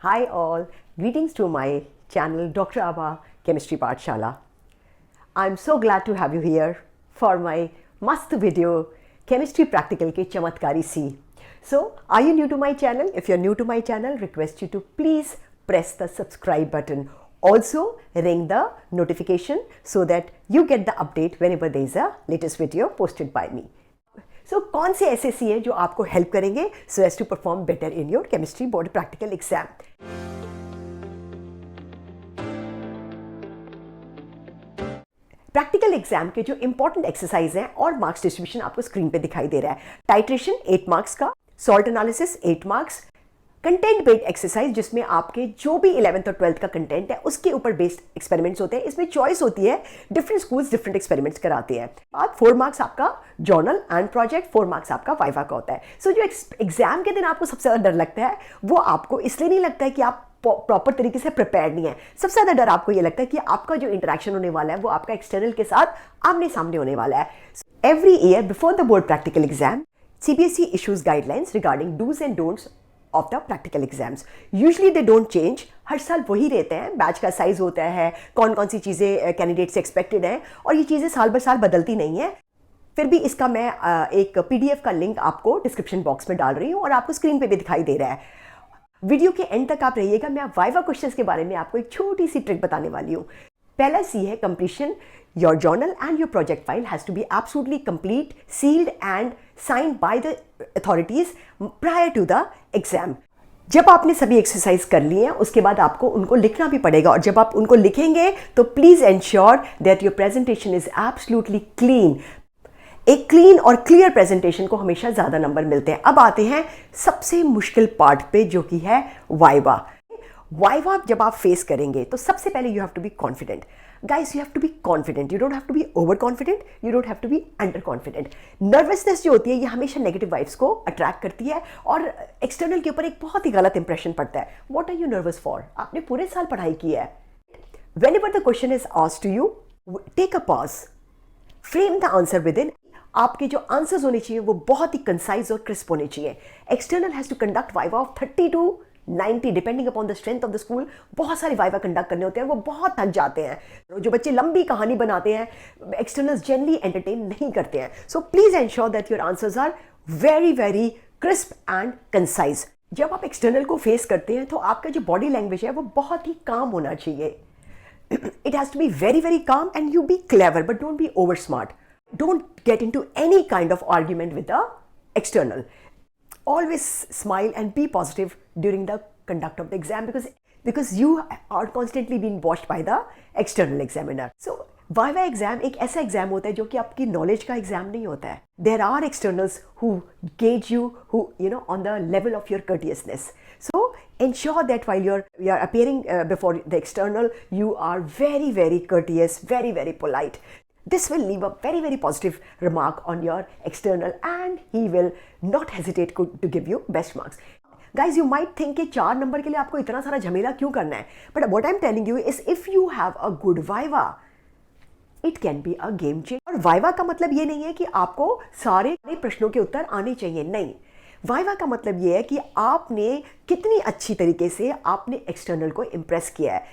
Hi all, greetings to my channel Dr. Abha Chemistry Pathshala. I'm so glad to have you here for my mast video Chemistry Practical ke Chamatkari C. So, are you new to my channel? If you're new to my channel, request you to please press the subscribe button. Also, ring the notification so that you get the update whenever there is a latest video posted by me. So, कौन से ऐसे सी हैं जो आपको help करेंगे so as to perform better in your chemistry board practical exam? Practical exam के जो important exercise हैं और मार्क्स डिस्ट्रीब्यूशन आपको स्क्रीन पे दिखाई दे रहा है। टाइट्रेशन 8 मार्क्स का, salt analysis 8 marks, content based exercise जिसमें आपके जो भी 11th और 12th का कंटेंट है उसके ऊपर बेस्ड एक्सपेरिमेंट्स होते हैं। इसमें चॉइस होती है, डिफरेंट स्कूल्स डिफरेंट एक्सपेरिमेंट्स कराते हैं। बाद 4 मार्क्स आपका जर्नल एंड प्रोजेक्ट, 4 मार्क्स आपका वाइवा का होता है। सो जो एग्जाम के दिन आपको सबसे ज़्यादा डर लगता है वो आपको इसलिए नहीं लगता है कि आप प्रॉपर तरीके से प्रिपेयर नहीं है। सबसे ज़्यादा डर आपको ये लगता है कि आपका जो इंटरेक्शन होने वाला है वो आपका एक्सटर्नल के साथ आमने सामने होने वाला है। Every year before the board practical exam CBSE issues guidelines regarding do's and don'ts of the practical exams. Usually they don't change. हर साल वही रहते हैं, बैच का साइज होता है, कौन कौन सी चीज़ें कैंडिडेट से एक्सपेक्टेड हैं और ये चीज़ें साल भर साल बदलती नहीं है। फिर भी इसका मैं एक PDF का लिंक आपको डिस्क्रिप्शन बॉक्स में डाल रही हूँ और आपको स्क्रीन पे भी दिखाई दे रहा है। वीडियो के एंड तक आप रहिएगा, मैं वाइवा क्वेश्चंस के बारे में आपको एक छोटी सी ट्रिक बताने वाली हूँ। पहला सी है completion. Your journal and your project file has to be absolutely complete, sealed and signed by the authorities prior to the exam. जब आपने सभी एक्सरसाइज कर लिए हैं उसके बाद आपको उनको लिखना भी पड़ेगा और जब आप उनको लिखेंगे तो please ensure that your presentation is absolutely clean. एक क्लीन और क्लियर प्रेजेंटेशन को हमेशा ज़्यादा नंबर मिलते हैं। अब आते हैं सबसे मुश्किल पार्ट पे जो कि है वाइवा। वाइवा जब आप फेस करेंगे तो सबसे पहले you have to be confident. Guys, you have to be confident, you don't have to be overconfident, you don't have to be underconfident. Nervousness जो होती है ये हमेशा नेगेटिव वाइब्स को अट्रैक्ट करती है और एक्सटर्नल के ऊपर एक बहुत ही गलत इंप्रेशन पड़ता है। What are you nervous for? आपने पूरे साल पढ़ाई की है। Whenever the question is asked to you, take a pause, frame the answer within. आपके जो आंसर्स होने चाहिए वो बहुत ही कंसाइज और क्रिस्प होने चाहिए। External has to conduct viva of 30 to 90 depending upon the strength of the school. बहुत सारे वाइवा कंडक्ट करने होते हैं, वो बहुत थक जाते हैं। जो बच्चे लंबी कहानी बनाते हैं एक्सटर्नल्स जनरली एंटरटेन नहीं करते हैं। So please ensure that your answers are very very crisp and concise. जब आप एक्सटर्नल को फेस करते हैं तो आपका जो बॉडी लैंग्वेज है वो बहुत ही काम होना चाहिए। It has to be very very calm and you be clever but don't be over smart. Don't get into any kind of argument with the external. Always smile and be positive during the conduct of the exam because you are constantly being watched by the external examiner. So viva exam एक ऐसा exam होता है जो कि आपकी knowledge का exam नहीं होता है. There are externals who gauge you, who on the level of your courteousness. So ensure that while you are appearing before the external, you are very very courteous, very very polite. This will leave a very very positive remark on your external and he will not hesitate to give you best marks. Guys, you might think कि 4 number के लिए आपको इतना सारा झमेला क्यों करना है, but what I'm telling you is if you have a good viva, it can be a game changer. और viva का मतलब ये नहीं है कि आपको सारे प्रश्नों के उत्तर आने चाहिए, नहीं. वाइवा का मतलब ये है कि आपने कितनी अच्छी तरीके से आपने एक्सटर्नल को इम्प्रेस किया है.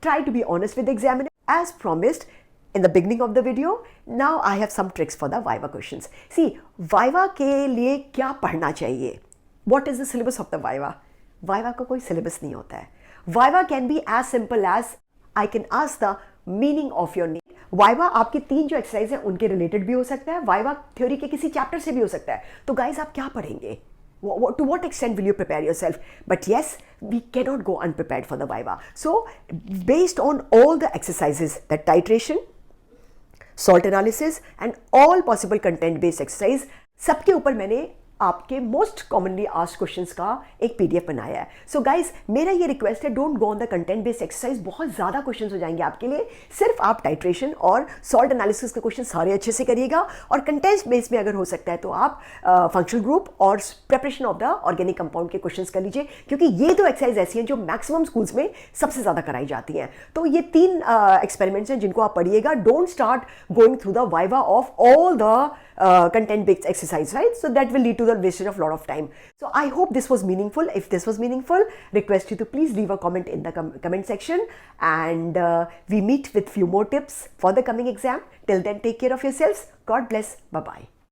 Try to be honest with the examiner as promised in the beginning of the video. Now I have some tricks for the Viva questions. See, Viva के लिए क्या पढ़ना चाहिए? What is the syllabus of the Viva? Viva का कोई syllabus नहीं होता है. Viva can be as simple as I can ask the meaning of your name. Viva आपके 3 जो एक्सरसाइज हैं उनके रिलेटेड भी हो सकता है. Viva थ्योरी के किसी चैप्टर से भी हो सकता है. तो गाइज आप क्या पढ़ेंगे? To what extent will you prepare yourself? But yes, we cannot go unprepared for the Viva. So based on all the exercises, the titration, salt analysis and all possible content based exercise, सबके ऊपर मैंने आपके most commonly asked questions का एक PDF बनाया है. So guys मेरा ये रिक्वेस्ट है, don't go on the content based exercise. बहुत ज़्यादा क्वेश्चंस हो जाएंगे आपके लिए. सिर्फ आप टाइट्रेशन और सॉल्ट एनालिसिस के क्वेश्चन सारे अच्छे से करिएगा और कंटेंट बेस्ड में अगर हो सकता है तो आप फंक्शनल ग्रुप और preparation of the organic compound के क्वेश्चंस कर लीजिए, क्योंकि ये 2 एक्सरसाइज ऐसी हैं जो मैक्सिमम स्कूल्स में सबसे ज़्यादा कराई जाती हैं. तो ये 3 एक्सपेरिमेंट्स हैं जिनको आप पढ़िएगा. Don't start going through the viva of all the content based exercise, right? So that will lead to the wastage of a lot of time. So I hope this was meaningful. If this was meaningful, request you to please leave a comment in the comment section, and we meet with few more tips for the coming exam. Till then, take care of yourselves. God bless. Bye bye.